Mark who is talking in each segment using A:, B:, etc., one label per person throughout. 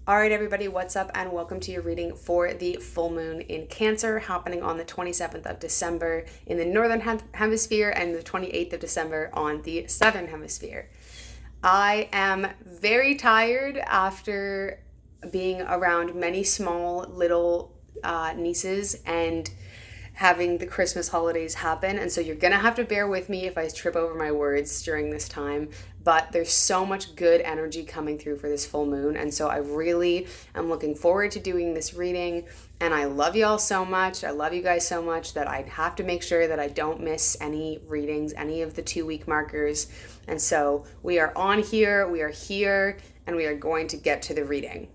A: All right, everybody, what's up? And welcome to your reading for the full moon in Cancer happening on the 27th of December in the Northern Hemisphere and the 28th of December on the Southern Hemisphere. I am very tired after being around many small little nieces and having the Christmas holidays happen. And so you're going to have to bear with me if I trip over my words during this time. But there's so much good energy coming through for this full moon. And so I really am looking forward to doing this reading. And I love y'all so much. I love you guys so much that I have to make sure that I don't miss any readings, any of the 2-week markers. And so we are on here, we are here, and we are going to get to the reading.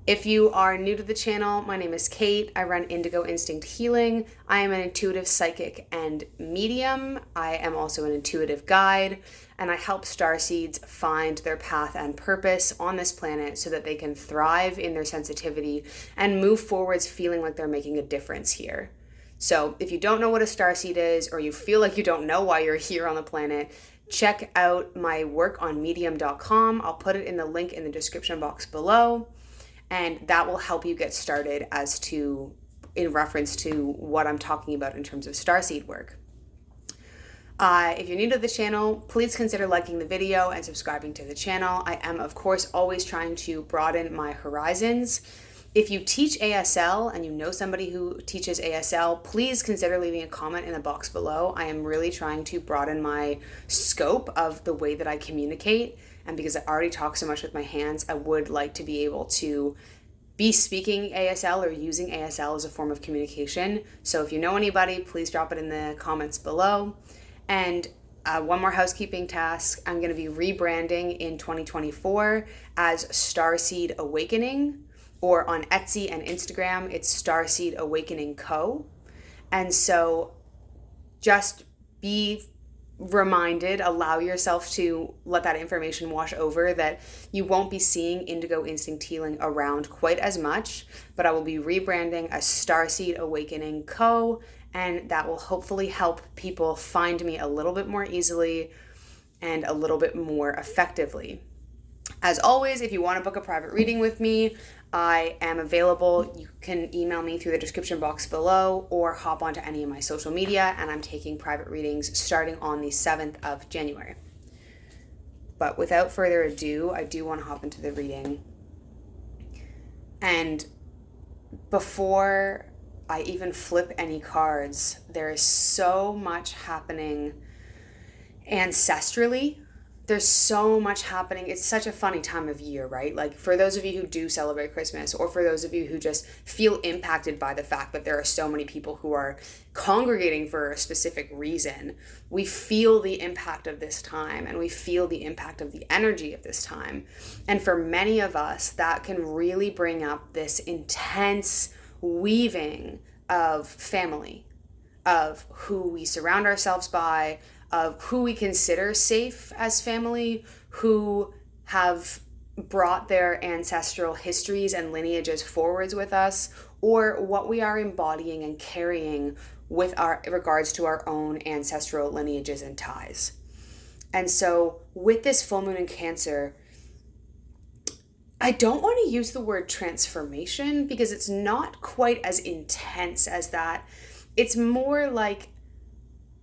A: If you are new to the channel, my name is Kate. I run Indigo Instinct Healing. I am an intuitive psychic and medium. I am also an intuitive guide, and I help starseeds find their path and purpose on this planet so that they can thrive in their sensitivity and move forwards feeling like they're making a difference here. So if you don't know what a starseed is, or you feel like you don't know why you're here on the planet, check out my work on medium.com. I'll put it in the link in the description box below. And that will help you get started in reference to what I'm talking about in terms of starseed work. If you're new to the channel, please consider liking the video and subscribing to the channel. I am, of course, always trying to broaden my horizons. If you teach ASL and you know somebody who teaches ASL, please consider leaving a comment in the box below. I am really trying to broaden my scope of the way that I communicate. And because I already talk so much with my hands, I would like to be able to be speaking ASL or using ASL as a form of communication. So if you know anybody, please drop it in the comments below. And one more housekeeping task, I'm going to be rebranding in 2024 as Starseed Awakening, or on Etsy and Instagram, it's Starseed Awakening Co. And so just be reminded, allow yourself to let that information wash over, that you won't be seeing Indigo Instinct Healing around quite as much, but I will be rebranding as Starseed Awakening Co. And that will hopefully help people find me a little bit more easily and a little bit more effectively. As always, if you want to book a private reading with me, I am available. You can email me through the description box below or hop onto any of my social media, and I'm taking private readings starting on the 7th of January. But without further ado, I do want to hop into the reading. And before I even flip any cards, there is so much happening ancestrally. There's so much happening. It's such a funny time of year, right? Like for those of you who do celebrate Christmas, or for those of you who just feel impacted by the fact that there are so many people who are congregating for a specific reason, we feel the impact of this time, and we feel the impact of the energy of this time. And for many of us, that can really bring up this intense weaving of family, of who we surround ourselves by, of who we consider safe as family, who have brought their ancestral histories and lineages forwards with us, or what we are embodying and carrying with our regards to our own ancestral lineages and ties. And so with this full moon in Cancer, I don't want to use the word transformation because it's not quite as intense as that. It's more like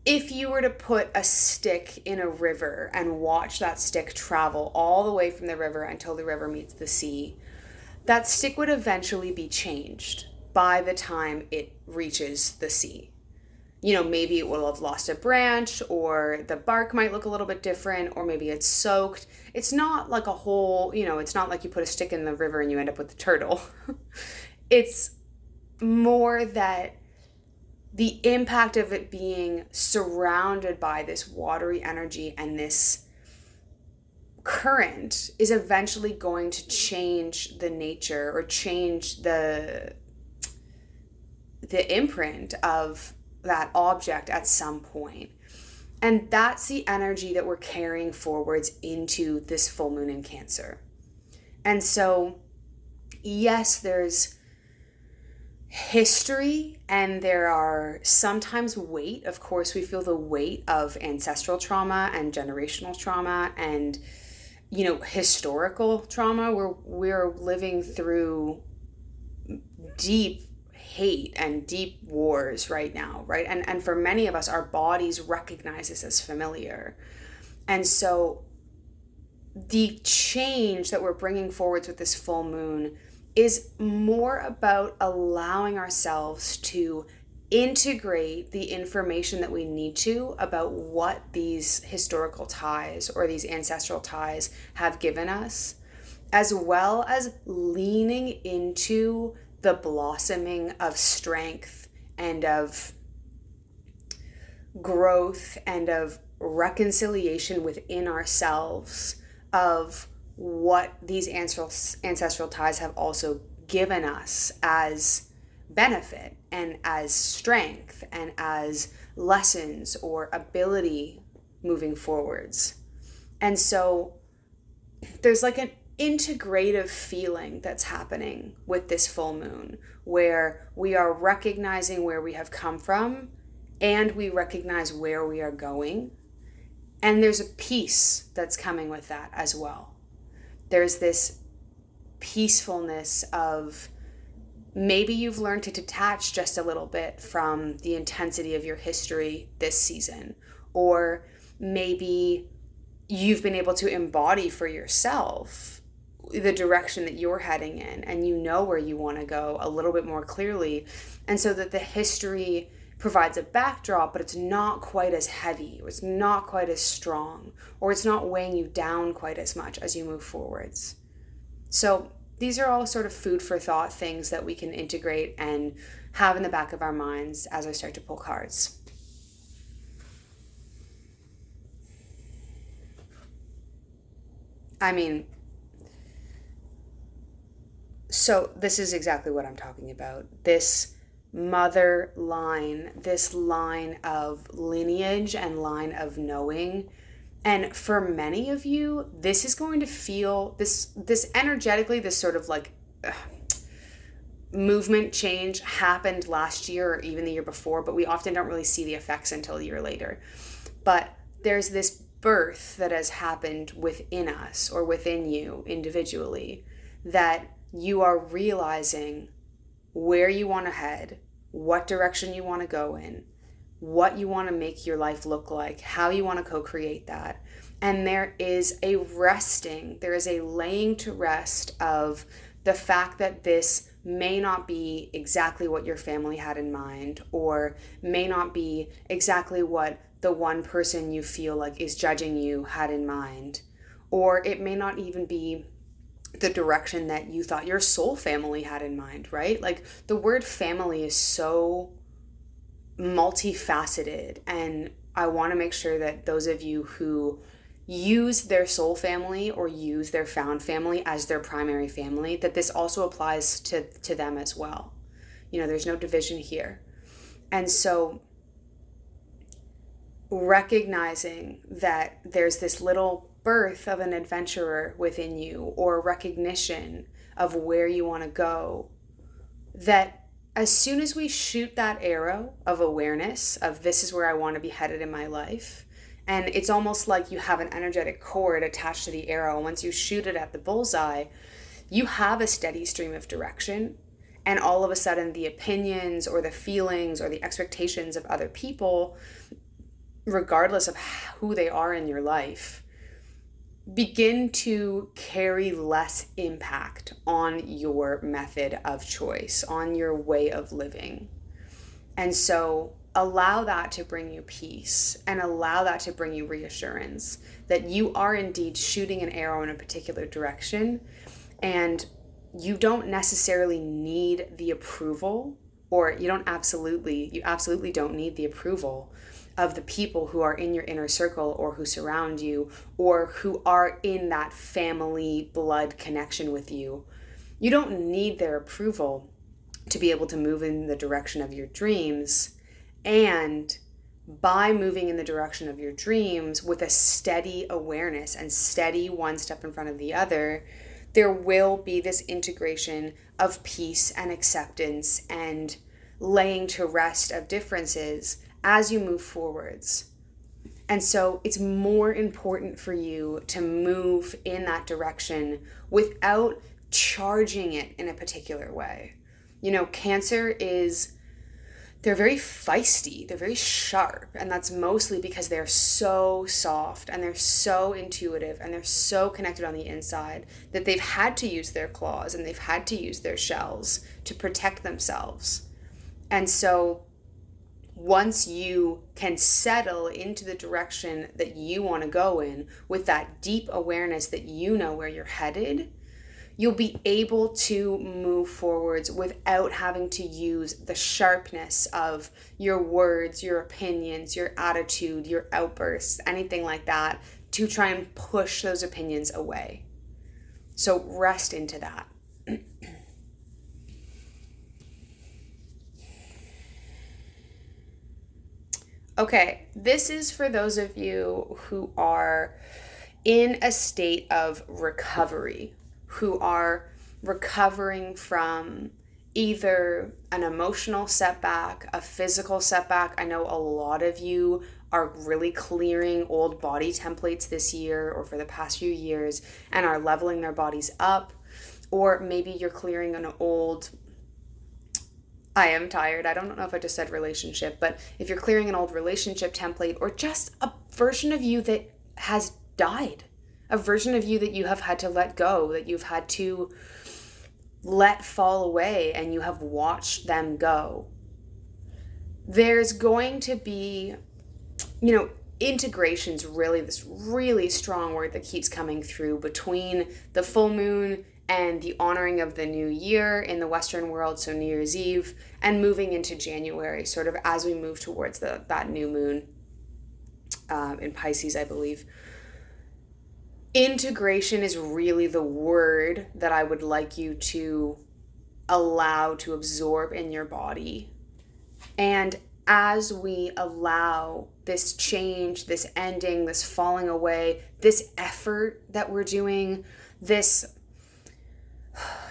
A: if you were to put a stick in a river and watch that stick travel all the way from the river until the river meets the sea, that stick would eventually be changed by the time it reaches the sea. You know, maybe it will have lost a branch, or the bark might look a little bit different, or maybe it's soaked. It's not like a whole, it's not like you put a stick in the river and you end up with the turtle. It's more that the impact of it being surrounded by this watery energy and this current is eventually going to change the nature, or change the imprint of that object at some point. And that's the energy that we're carrying forwards into this full moon in Cancer. And so, yes, there's history, and there are sometimes weight. Of course, we feel the weight of ancestral trauma and generational trauma and historical trauma. We're living through deep hate and deep wars right now, right? And for many of us, our bodies recognize this as familiar. And so the change that we're bringing forwards with this full moon is more about allowing ourselves to integrate the information that we need to about what these historical ties or these ancestral ties have given us, as well as leaning into the blossoming of strength and of growth and of reconciliation within ourselves of what these ancestral ties have also given us as benefit and as strength and as lessons or ability moving forwards. And so there's like an integrative feeling that's happening with this full moon, where we are recognizing where we have come from and we recognize where we are going. And there's a peace that's coming with that as well. There's this peacefulness of maybe you've learned to detach just a little bit from the intensity of your history this season, or maybe you've been able to embody for yourself the direction that you're heading in, and you know where you want to go a little bit more clearly. And so that the history provides a backdrop, but it's not quite as heavy, or it's not quite as strong, or it's not weighing you down quite as much as you move forwards. So these are all sort of food for thought things that we can integrate and have in the back of our minds as I start to pull cards. I mean, so this is exactly what I'm talking about. This mother line, this line of lineage and line of knowing. And for many of you, this is going to feel, this energetically, this sort of like movement change happened last year or even the year before, but we often don't really see the effects until a year later. But there's this birth that has happened within us or within you individually, that you are realizing where you want to head, what direction you want to go in, what you want to make your life look like, how you want to co-create that. And there is a resting, there is a laying to rest of the fact that this may not be exactly what your family had in mind, or may not be exactly what the one person you feel like is judging you had in mind, or it may not even be the direction that you thought your soul family had in mind, right? Like the word family is so multifaceted, and I want to make sure that those of you who use their soul family or use their found family as their primary family, that this also applies to them as well. There's no division here. And so recognizing that there's this little birth of an adventurer within you, or recognition of where you want to go, that as soon as we shoot that arrow of awareness of this is where I want to be headed in my life, and it's almost like you have an energetic cord attached to the arrow, and once you shoot it at the bullseye, you have a steady stream of direction, and all of a sudden the opinions or the feelings or the expectations of other people, regardless of who they are in your life, begin to carry less impact on your method of choice, on your way of living. And so allow that to bring you peace, and allow that to bring you reassurance that you are indeed shooting an arrow in a particular direction, and you don't necessarily need the approval, or you absolutely don't need the approval of the people who are in your inner circle, or who surround you, or who are in that family blood connection with you. You don't need their approval to be able to move in the direction of your dreams. And by moving in the direction of your dreams with a steady awareness and steady one step in front of the other, there will be this integration of peace and acceptance and laying to rest of differences as you move forwards. And so it's more important for you to move in that direction without charging it in a particular way. Cancer they're very feisty, they're very sharp, and that's mostly because they're so soft and they're so intuitive and they're so connected on the inside that they've had to use their claws and they've had to use their shells to protect themselves. And so once you can settle into the direction that you want to go in with that deep awareness that you know where you're headed, you'll be able to move forwards without having to use the sharpness of your words, your opinions, your attitude, your outbursts, anything like that, to try and push those opinions away. So rest into that. Okay, this is for those of you who are in a state of recovery, who are recovering from either an emotional setback, a physical setback. I know a lot of you are really clearing old body templates this year or for the past few years and are leveling their bodies up. Or maybe you're clearing an old, I am tired. I don't know if I just said relationship, but if you're clearing an old relationship template or just a version of you that has died, a version of you that you have had to let go, that you've had to let fall away and you have watched them go. There's going to be, integration's really this really strong word that keeps coming through between the full moon and the honoring of the new year in the Western world, so New Year's Eve, and moving into January, sort of as we move towards that new moon in Pisces, I believe. Integration is really the word that I would like you to allow to absorb in your body. And as we allow this change, this ending, this falling away, this effort that we're doing, this,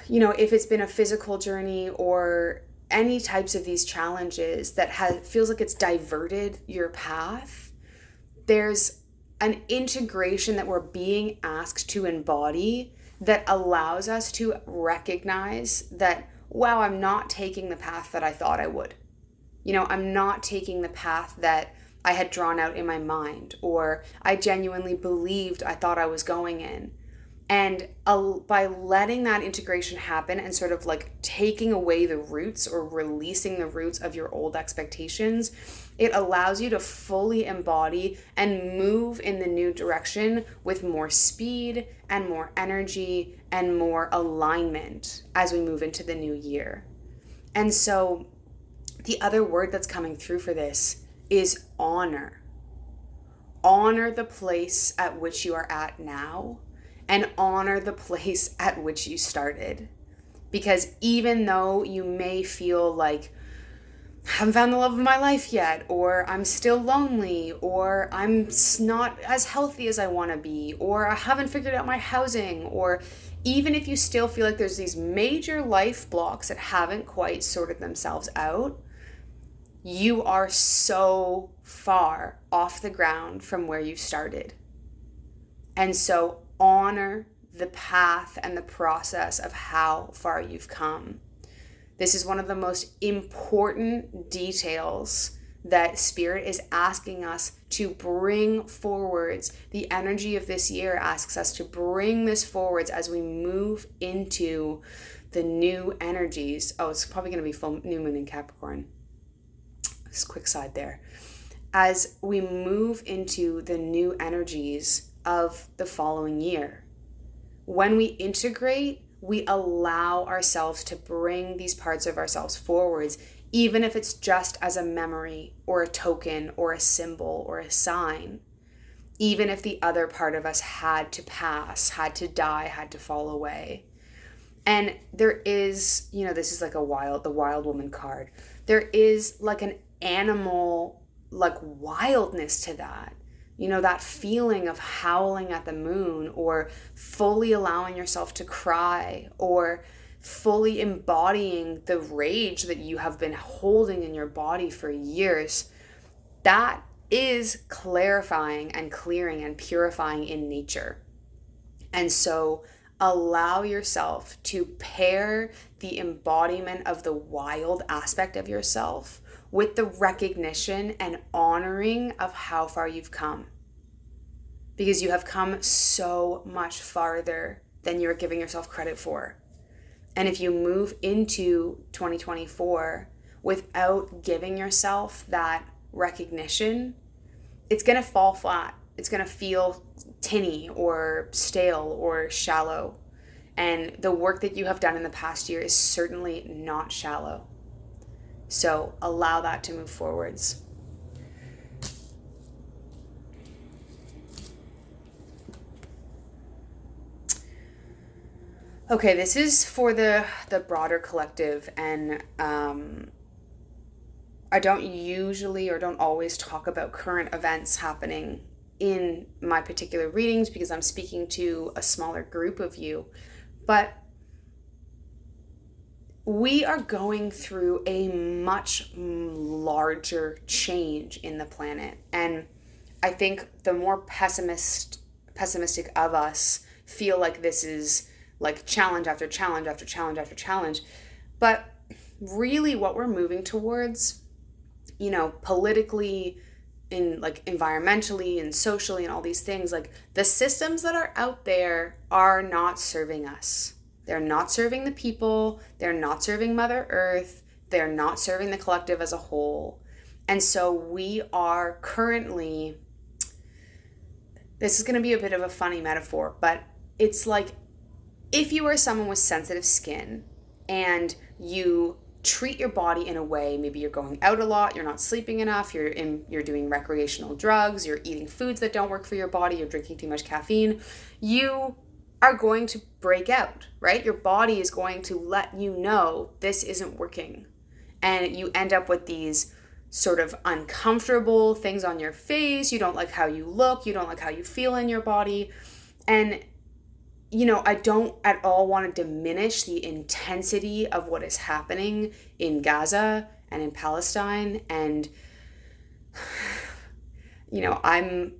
A: if it's been a physical journey or any types of these challenges that feels like it's diverted your path, there's an integration that we're being asked to embody that allows us to recognize that, wow, I'm not taking the path that I thought I would. I'm not taking the path that I had drawn out in my mind or I genuinely believed I thought I was going in. And by letting that integration happen and sort of like taking away the roots or releasing the roots of your old expectations, it allows you to fully embody and move in the new direction with more speed and more energy and more alignment as we move into the new year. And so the other word that's coming through for this is honor. Honor the place at which you are at now and honor the place at which you started. Because even though you may feel like, I haven't found the love of my life yet, or I'm still lonely, or I'm not as healthy as I want to be, or I haven't figured out my housing, or even if you still feel like there's these major life blocks that haven't quite sorted themselves out, you are so far off the ground from where you started. And so honor the path and the process of how far you've come. This is one of the most important details that Spirit is asking us to bring forwards. The energy of this year asks us to bring this forwards as we move into the new energies. Oh, it's probably going to be full new moon in Capricorn. Just a quick side there. As we move into the new energies of the following year, when we integrate, we allow ourselves to bring these parts of ourselves forwards, even if it's just as a memory or a token or a symbol or a sign, even if the other part of us had to pass, had to die, had to fall away. And there is, this is like the wild woman card. There is like an animal, like wildness to that. That feeling of howling at the moon or fully allowing yourself to cry or fully embodying the rage that you have been holding in your body for years. That is clarifying and clearing and purifying in nature. And so allow yourself to pair the embodiment of the wild aspect of yourself with the recognition and honoring of how far you've come. Because you have come so much farther than you're giving yourself credit for. And if you move into 2024 without giving yourself that recognition, it's going to fall flat. It's going to feel tinny or stale or shallow. And the work that you have done in the past year is certainly not shallow. So allow that to move forwards. Okay, this is for the broader collective, and I don't usually or don't always talk about current events happening in my particular readings because I'm speaking to a smaller group of you, but we are going through a much larger change in the planet, and I think the more pessimistic of us feel like this is like challenge after challenge after challenge after challenge. But really what we're moving towards, politically, in like environmentally and socially and all these things, like the systems that are out there are not serving us. They're not serving the people. They're not serving Mother Earth. They're not serving the collective as a whole. And so we are currently, this is going to be a bit of a funny metaphor, but it's like, if you are someone with sensitive skin and you treat your body in a way, maybe you're going out a lot, you're not sleeping enough, you're doing recreational drugs, you're eating foods that don't work for your body, you're drinking too much caffeine, you are going to break out, right? Your body is going to let you know this isn't working. And you end up with these sort of uncomfortable things on your face. You don't like how you look, you don't like how you feel in your body. And I don't at all want to diminish the intensity of what is happening in Gaza and in Palestine. And, I'm,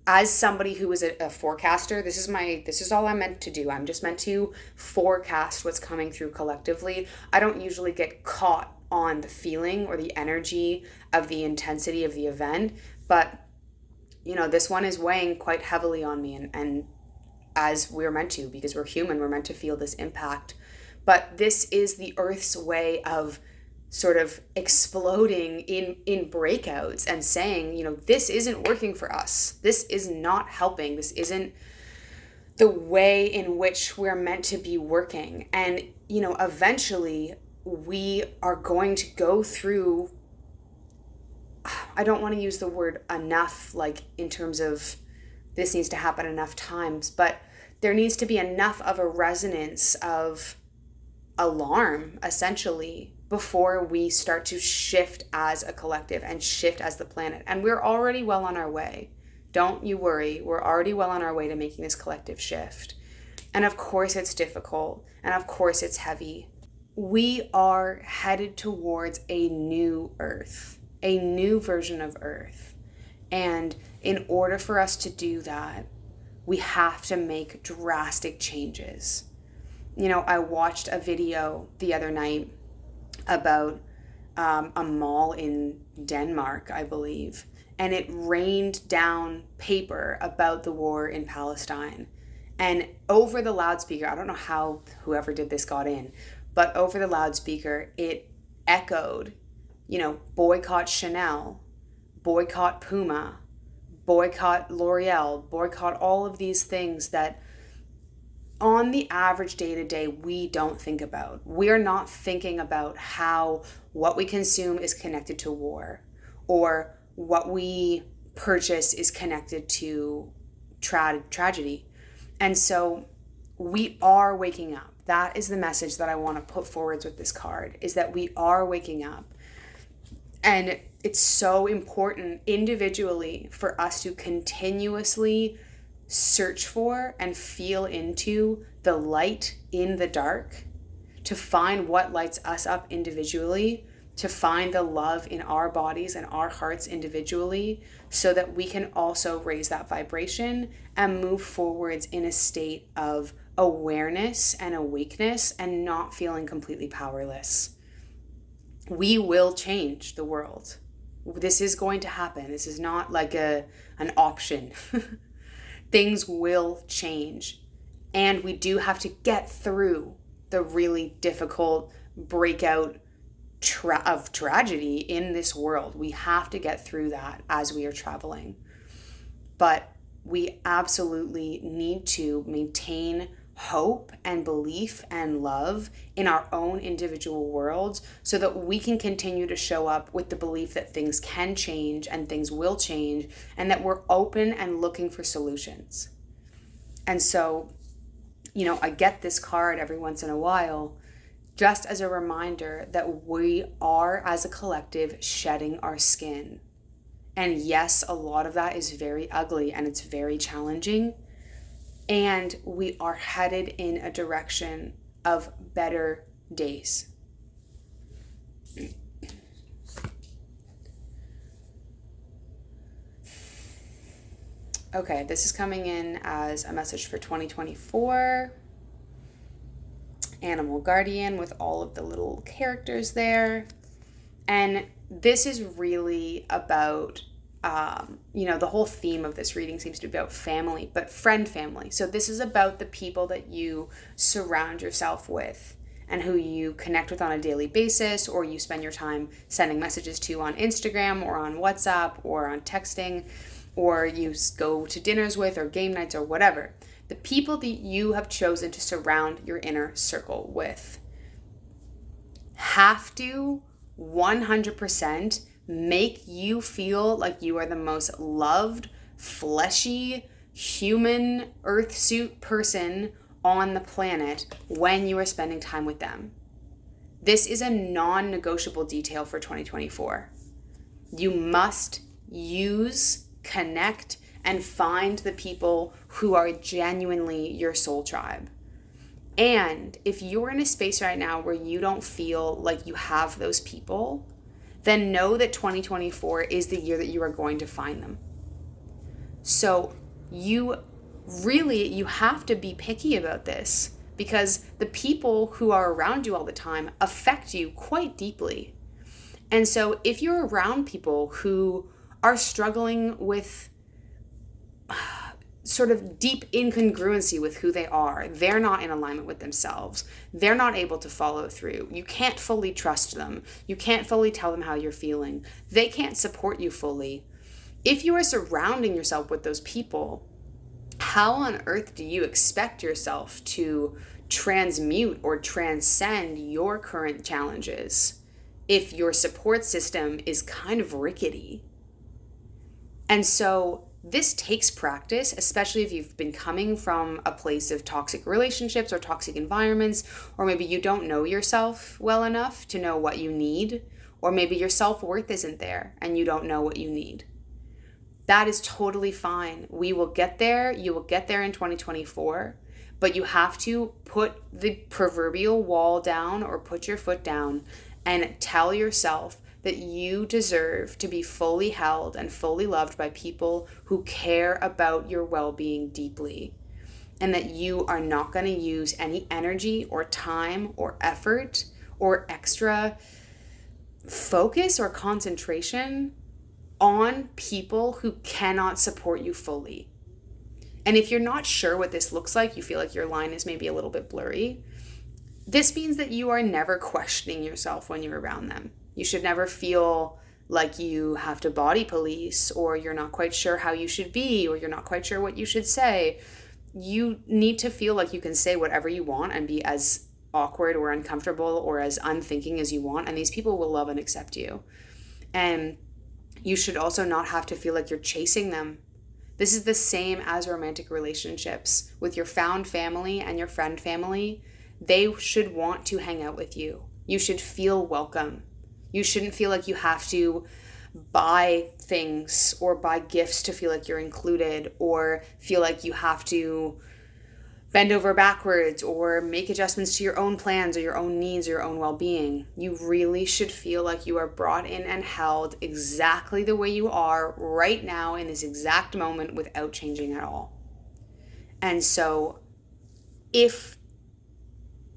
A: as somebody who is a forecaster, this is all I'm meant to do. I'm just meant to forecast what's coming through collectively. I don't usually get caught on the feeling or the energy of the intensity of the event, but, this one is weighing quite heavily on me, and as we're meant to, because we're human, we're meant to feel this impact. But this is the Earth's way of sort of exploding in breakouts and saying, this isn't working for us. This is not helping. This isn't the way in which we're meant to be working. And, eventually we are going to go through, I don't want to use the word enough, like in terms of this needs to happen enough times, but there needs to be enough of a resonance of alarm, essentially, before we start to shift as a collective and shift as the planet. And we're already well on our way. Don't you worry. We're already well on our way to making this collective shift. And of course it's difficult. And of course it's heavy. We are headed towards a new Earth, a new version of Earth. And in order for us to do that, we have to make drastic changes. I watched a video the other night about a mall in Denmark, I believe, and it rained down paper about the war in Palestine. And over the loudspeaker, I don't know how whoever did this got in, but over the loudspeaker, it echoed, boycott Chanel, boycott Puma, boycott L'Oreal, boycott all of these things that on the average day-to-day we don't think about. We are not thinking about how what we consume is connected to war, or what we purchase is connected to tragedy. And so we are waking up. That is the message that I want to put forward with this card, is that we are waking up. And it's so important individually for us to continuously search for and feel into the light in the dark, to find what lights us up individually, to find the love in our bodies and our hearts individually, so that we can also raise that vibration and move forwards in a state of awareness and awakeness and not feeling completely powerless. We will change the world. This is going to happen. This is not like an option. Things will change. And we do have to get through the really difficult breakout of tragedy in this world. We have to get through that as we are traveling. But we absolutely need to maintain hope and belief and love in our own individual worlds, so that we can continue to show up with the belief that things can change and things will change, and that we're open and looking for solutions. And so, I get this card every once in a while just as a reminder that we are, as a collective, shedding our skin. And yes, a lot of that is very ugly and it's very challenging. And we are headed in a direction of better days. Okay, this is coming in as a message for 2024. Animal guardian with all of the little characters there. And this is really about, the whole theme of this reading seems to be about family, but friend family. So this is about the people that you surround yourself with and who you connect with on a daily basis, or you spend your time sending messages to on Instagram or on WhatsApp or on texting, or you go to dinners with or game nights or whatever. The people that you have chosen to surround your inner circle with have to 100% make you feel like you are the most loved, fleshy, human earth suit person on the planet when you are spending time with them. This is a non-negotiable detail for 2024. You must use, connect, and find the people who are genuinely your soul tribe. And if you're in a space right now where you don't feel like you have those people, then know that 2024 is the year that you are going to find them. So you have to be picky about this, because the people who are around you all the time affect you quite deeply. And so if you're around people who are struggling with sort of deep incongruency with who they are, they're not in alignment with themselves, they're not able to follow through, you can't fully trust them, you can't fully tell them how you're feeling, they can't support you fully. If you are surrounding yourself with those people, how on earth do you expect yourself to transmute or transcend your current challenges if your support system is kind of rickety? And so this takes practice, especially if you've been coming from a place of toxic relationships or toxic environments, or maybe you don't know yourself well enough to know what you need, or maybe your self-worth isn't there and you don't know what you need. That is totally fine. We will get there. You will get there in 2024, but you have to put the proverbial wall down or put your foot down and tell yourself that you deserve to be fully held and fully loved by people who care about your well-being deeply, and that you are not going to use any energy or time or effort or extra focus or concentration on people who cannot support you fully. And if you're not sure what this looks like, you feel like your line is maybe a little bit blurry, this means that you are never questioning yourself when you're around them. You should never feel like you have to body police, or you're not quite sure how you should be, or you're not quite sure what you should say. You need to feel like you can say whatever you want and be as awkward or uncomfortable or as unthinking as you want, and these people will love and accept you. And you should also not have to feel like you're chasing them. This is the same as romantic relationships. With your found family and your friend family, they should want to hang out with you. You should feel welcome. You shouldn't feel like you have to buy things or buy gifts to feel like you're included, or feel like you have to bend over backwards or make adjustments to your own plans or your own needs or your own well-being. You really should feel like you are brought in and held exactly the way you are right now in this exact moment without changing at all. And so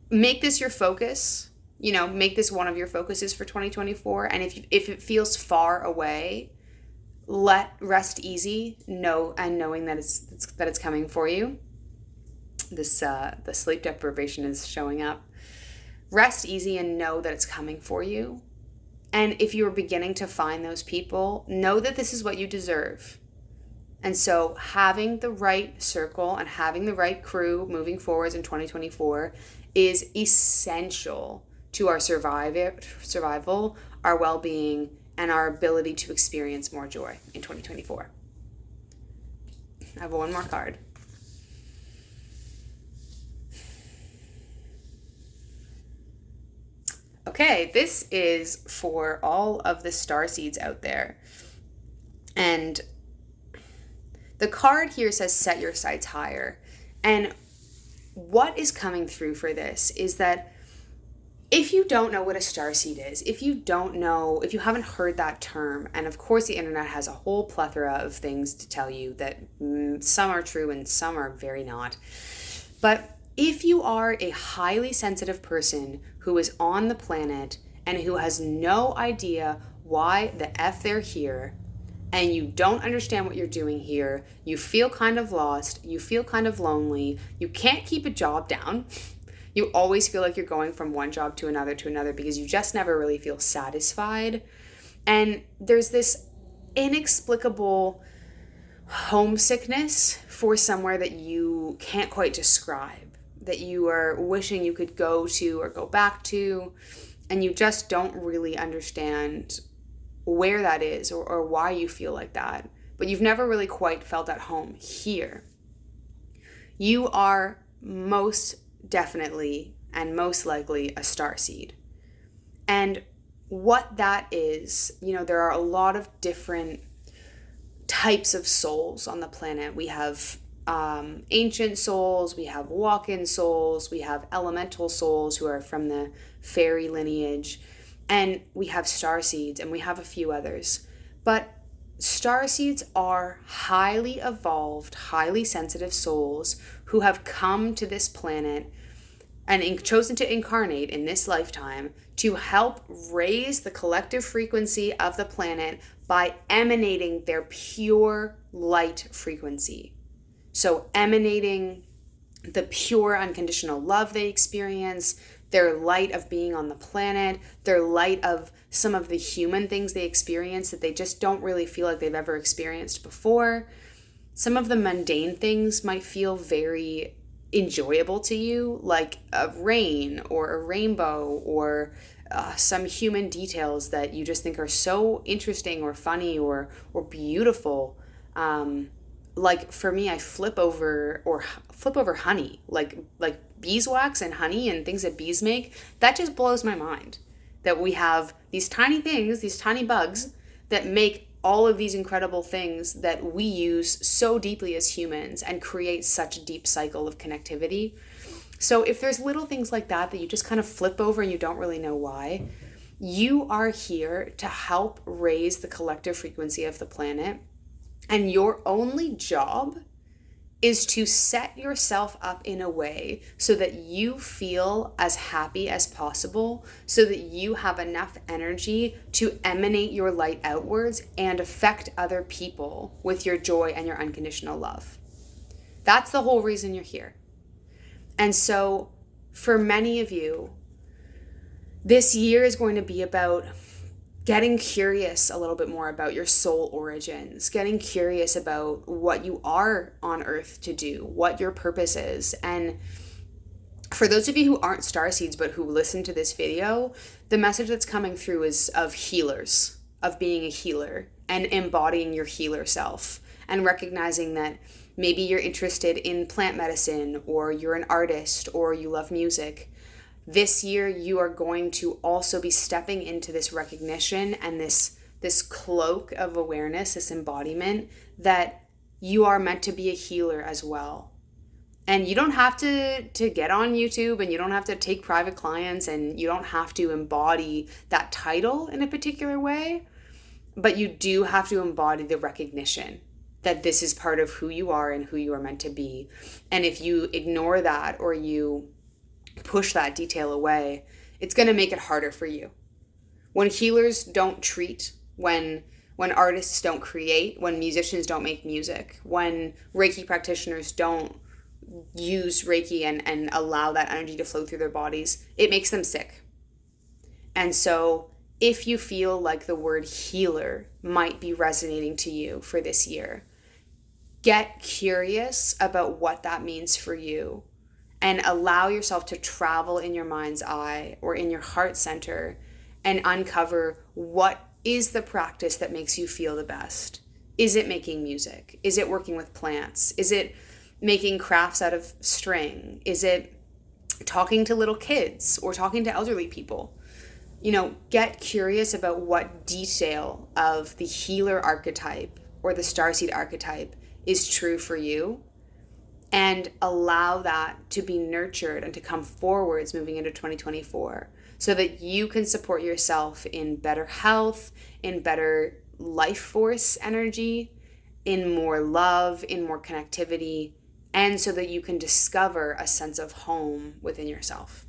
A: make this your focus, make this one of your focuses for 2024. And if it feels far away, rest easy, knowing that it's coming for you. The sleep deprivation is showing up. Rest easy and know that it's coming for you. And if you are beginning to find those people, know that this is what you deserve. And so having the right circle and having the right crew moving forwards in 2024 is essential to our survival, our well-being, and our ability to experience more joy in 2024. I have one more card. Okay, this is for all of the starseeds out there. And the card here says, set your sights higher. And what is coming through for this is that if you don't know what a starseed is, if you haven't heard that term, and of course the internet has a whole plethora of things to tell you that some are true and some are very not. But if you are a highly sensitive person who is on the planet and who has no idea why the F they're here, and you don't understand what you're doing here, you feel kind of lost, you feel kind of lonely, you can't keep a job down, you always feel like you're going from one job to another because you just never really feel satisfied, and there's this inexplicable homesickness for somewhere that you can't quite describe, that you are wishing you could go to or go back to, and you just don't really understand where that is or why you feel like that, but you've never really quite felt at home here. You are most definitely and most likely a starseed. And what that is, there are a lot of different types of souls on the planet. We have ancient souls, we have walk-in souls, we have elemental souls who are from the fairy lineage, and we have starseeds, and we have a few others. But starseeds are highly evolved, highly sensitive souls who have come to this planet and chosen to incarnate in this lifetime to help raise the collective frequency of the planet by emanating their pure light frequency. So emanating the pure unconditional love they experience, their light of being on the planet, their light of some of the human things they experience that they just don't really feel like they've ever experienced before. Some of the mundane things might feel very enjoyable to you, like a rain or a rainbow or some human details that you just think are so interesting or funny or beautiful. Like for me, I flip over honey, like beeswax and honey and things that bees make. That just blows my mind that we have these tiny things, these tiny bugs that make all of these incredible things that we use so deeply as humans and create such a deep cycle of connectivity. So if there's little things like that you just kind of flip over and you don't really know why, you are here to help raise the collective frequency of the planet. And your only job is to set yourself up in a way so that you feel as happy as possible, so that you have enough energy to emanate your light outwards and affect other people with your joy and your unconditional love. That's the whole reason you're here. And so for many of you, this year is going to be about getting curious a little bit more about your soul origins, getting curious about what you are on earth to do, what your purpose is. And for those of you who aren't starseeds but who listen to this video, the message that's coming through is of healers, of being a healer and embodying your healer self and recognizing that maybe you're interested in plant medicine or you're an artist or you love music. This year, you are going to also be stepping into this recognition and this cloak of awareness, this embodiment that you are meant to be a healer as well. And you don't have to get on YouTube, and you don't have to take private clients, and you don't have to embody that title in a particular way, but you do have to embody the recognition that this is part of who you are and who you are meant to be. And if you ignore that or you push that detail away, it's going to make it harder for you. When healers don't treat, when artists don't create, when musicians don't make music, when Reiki practitioners don't use Reiki and allow that energy to flow through their bodies, it makes them sick. And so if you feel like the word healer might be resonating to you for this year, get curious about what that means for you and allow yourself to travel in your mind's eye or in your heart center and uncover what is the practice that makes you feel the best. Is it making music? Is it working with plants? Is it making crafts out of string? Is it talking to little kids or talking to elderly people? Get curious about what detail of the healer archetype or the starseed archetype is true for you, and allow that to be nurtured and to come forwards moving into 2024 so that you can support yourself in better health, in better life force energy, in more love, in more connectivity, and so that you can discover a sense of home within yourself.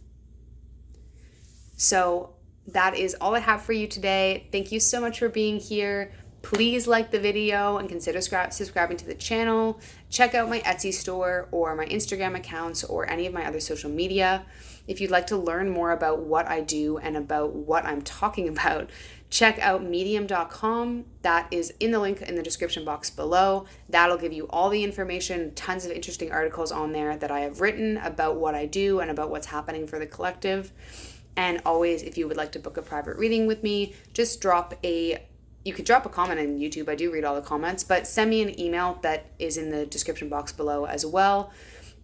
A: So that is all I have for you today. Thank you so much for being here. Please like the video and consider subscribing to the channel. Check out my Etsy store or my Instagram accounts or any of my other social media. If you'd like to learn more about what I do and about what I'm talking about, check out medium.com. That is in the link in the description box below. That'll give you all the information, tons of interesting articles on there that I have written about what I do and about what's happening for the collective. And always, if you would like to book a private reading with me, just you could drop a comment on YouTube. I do read all the comments, but send me an email that is in the description box below as well.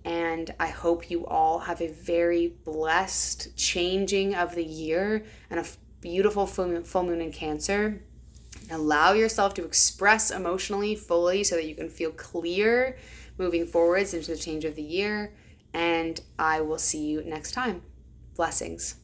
A: And I hope you all have a very blessed changing of the year and a beautiful full moon in Cancer. Allow yourself to express emotionally fully so that you can feel clear moving forwards into the change of the year. And I will see you next time. Blessings.